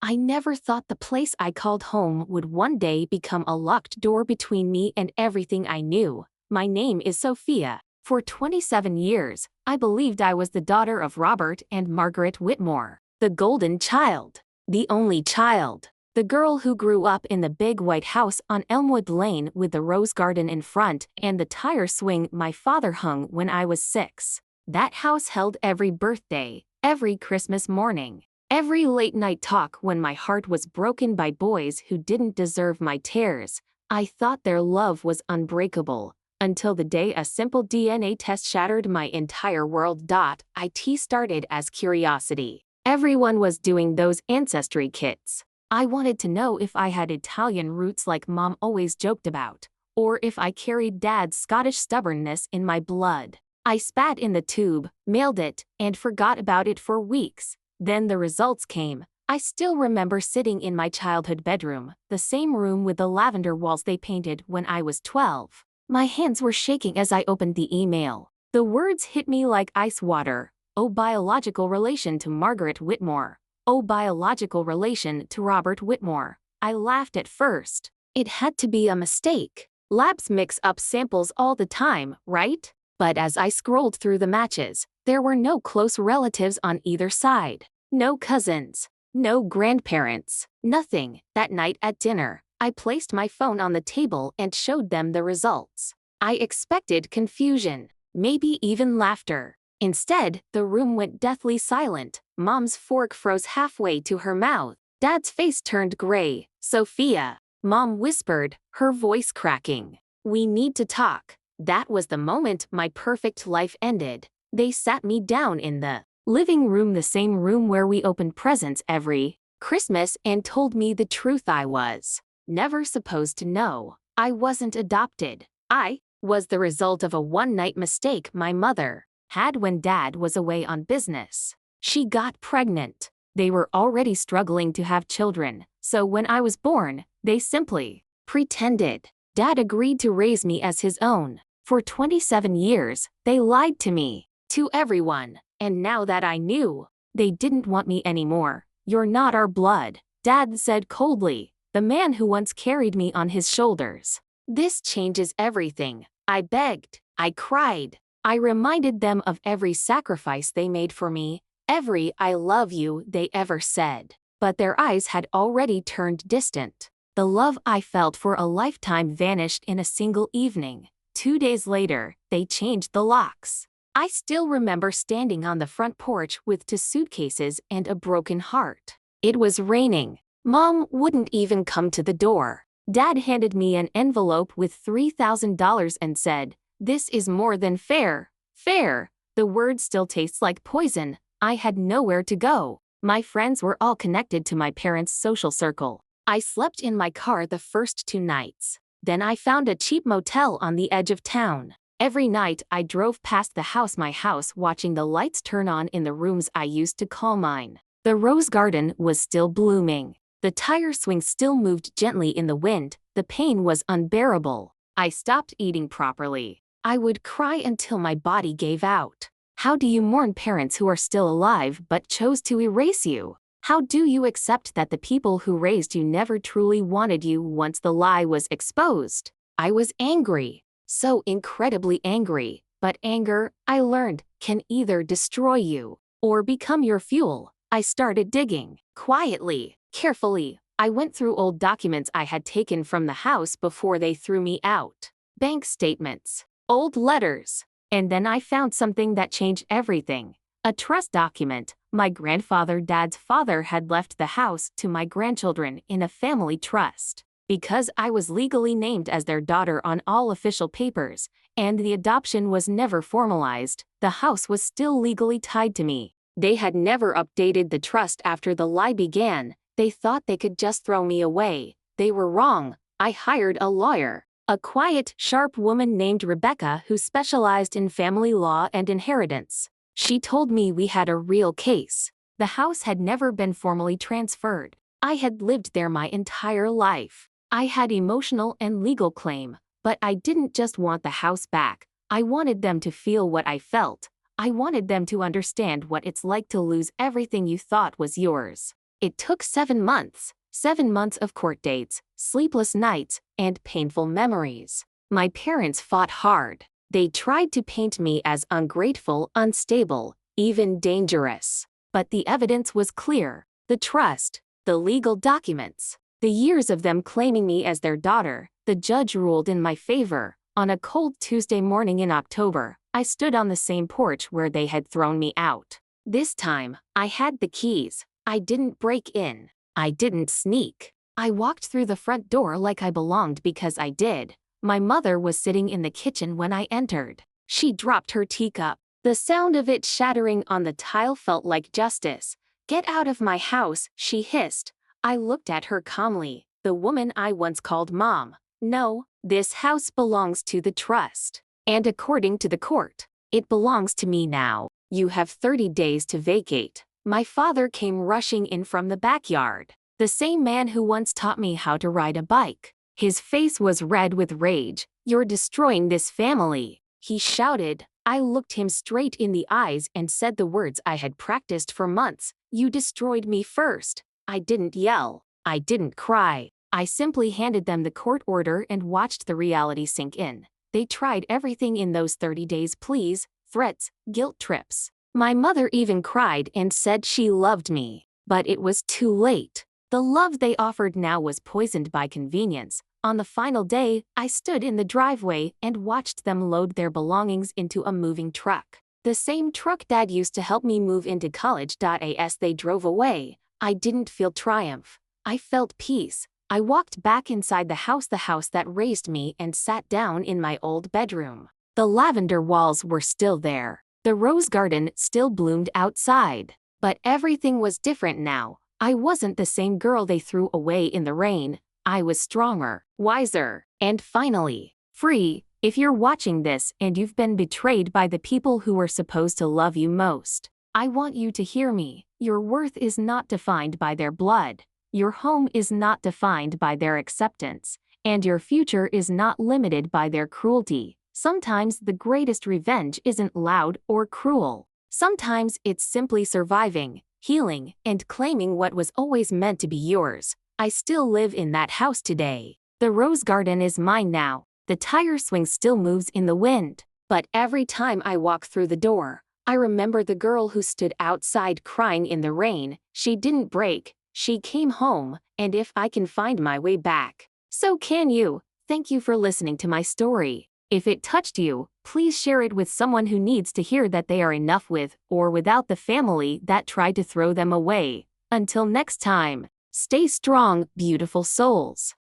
I never thought the place I called home would one day become a locked door between me and everything I knew. My name is Sophia. For 27 years, I believed I was the daughter of Robert and Margaret Whitmore, the golden child, the only child, the girl who grew up in the big white house on Elmwood Lane with the rose garden in front and the tire swing my father hung when I was 6. That house held every birthday, every Christmas morning, every late-night talk when my heart was broken by boys who didn't deserve my tears. I thought their love was unbreakable, until the day a simple DNA test shattered my entire world. It started as curiosity. Everyone was doing those ancestry kits. I wanted to know if I had Italian roots like Mom always joked about, or if I carried Dad's Scottish stubbornness in my blood. I spat in the tube, mailed it, and forgot about it for weeks. Then the results came. I still remember sitting in my childhood bedroom, the same room with the lavender walls they painted when I was 12. My hands were shaking as I opened the email. The words hit me like ice water. Oh, biological relation to Margaret Whitmore. Oh, biological relation to Robert Whitmore. I laughed at first. It had to be a mistake. Labs mix up samples all the time, right? But as I scrolled through the matches, there were no close relatives on either side. No cousins. No grandparents. Nothing. That night at dinner, I placed my phone on the table and showed them the results. I expected confusion, maybe even laughter. Instead, the room went deathly silent. Mom's fork froze halfway to her mouth. Dad's face turned gray. Sophia, Mom whispered, her voice cracking. We need to talk. That was the moment my perfect life ended. They sat me down in the living room, the same room where we opened presents every Christmas, and told me the truth I was never supposed to know. I wasn't adopted. I was the result of a one-night mistake my mother had when Dad was away on business. She got pregnant. They were already struggling to have children, so when I was born, they simply pretended. Dad agreed to raise me as his own. For 27 years, they lied to me, to everyone, and now that I knew, they didn't want me anymore. You're not our blood, Dad said coldly, the man who once carried me on his shoulders. This changes everything. I begged. I cried. I reminded them of every sacrifice they made for me, every "I love you" they ever said. But their eyes had already turned distant. The love I felt for a lifetime vanished in a single evening. 2 days later, they changed the locks. I still remember standing on the front porch with 2 suitcases and a broken heart. It was raining. Mom wouldn't even come to the door. Dad handed me an envelope with $3,000 and said, "This is more than fair." Fair. The word still tastes like poison. I had nowhere to go. My friends were all connected to my parents' social circle. I slept in my car the first 2 nights. Then I found a cheap motel on the edge of town. Every night I drove past my house watching the lights turn on in the rooms I used to call mine. The rose garden was still blooming. The tire swing still moved gently in the wind. The pain was unbearable. I stopped eating properly. I would cry until my body gave out. How do you mourn parents who are still alive but chose to erase you? How do you accept that the people who raised you never truly wanted you once the lie was exposed? I was angry. So incredibly angry. But anger, I learned, can either destroy you or become your fuel. I started digging. Quietly, carefully, I went through old documents I had taken from the house before they threw me out. Bank statements. Old letters. And then I found something that changed everything. A trust document. My grandfather, Dad's father, had left the house to my grandchildren in a family trust. Because I was legally named as their daughter on all official papers, and the adoption was never formalized, the house was still legally tied to me. They had never updated the trust after the lie began. They thought they could just throw me away. They were wrong. I hired a lawyer. A quiet, sharp woman named Rebecca who specialized in family law and inheritance. She told me we had a real case. The house had never been formally transferred. I had lived there my entire life. I had emotional and legal claim, but I didn't just want the house back. I wanted them to feel what I felt. I wanted them to understand what it's like to lose everything you thought was yours. It took 7 months. 7 months of court dates, sleepless nights, and painful memories. My parents fought hard. They tried to paint me as ungrateful, unstable, even dangerous. But the evidence was clear. The trust, the legal documents, the years of them claiming me as their daughter. The judge ruled in my favor. On a cold Tuesday morning in October, I stood on the same porch where they had thrown me out. This time, I had the keys. I didn't break in. I didn't sneak. I walked through the front door like I belonged because I did. My mother was sitting in the kitchen when I entered. She dropped her teacup. The sound of it shattering on the tile felt like justice. "Get out of my house," she hissed. I looked at her calmly. "The woman I once called Mom. No, this house belongs to the trust. And according to the court, it belongs to me now. You have 30 days to vacate." My father came rushing in from the backyard. The same man who once taught me how to ride a bike. His face was red with rage. "You're destroying this family," he shouted. I looked him straight in the eyes and said the words I had practiced for months. "You destroyed me first." I didn't yell. I didn't cry. I simply handed them the court order and watched the reality sink in. They tried everything in those 30 days: pleas, threats, guilt trips. My mother even cried and said she loved me. But it was too late. The love they offered now was poisoned by convenience. On the final day, I stood in the driveway and watched them load their belongings into a moving truck. The same truck Dad used to help me move into college. As they drove away, I didn't feel triumph. I felt peace. I walked back inside the house that raised me, and sat down in my old bedroom. The lavender walls were still there. The rose garden still bloomed outside. But everything was different now. I wasn't the same girl they threw away in the rain. I was stronger, wiser, and finally, free. If you're watching this and you've been betrayed by the people who were supposed to love you most, I want you to hear me. Your worth is not defined by their blood. Your home is not defined by their acceptance. And your future is not limited by their cruelty. Sometimes the greatest revenge isn't loud or cruel. Sometimes it's simply surviving, healing, and claiming what was always meant to be yours. I still live in that house today. The rose garden is mine now. The tire swing still moves in the wind. But every time I walk through the door, I remember the girl who stood outside crying in the rain. She didn't break. She came home, and if I can find my way back, so can you. Thank you for listening to my story. If it touched you, please share it with someone who needs to hear that they are enough with or without the family that tried to throw them away. Until next time, stay strong, beautiful souls.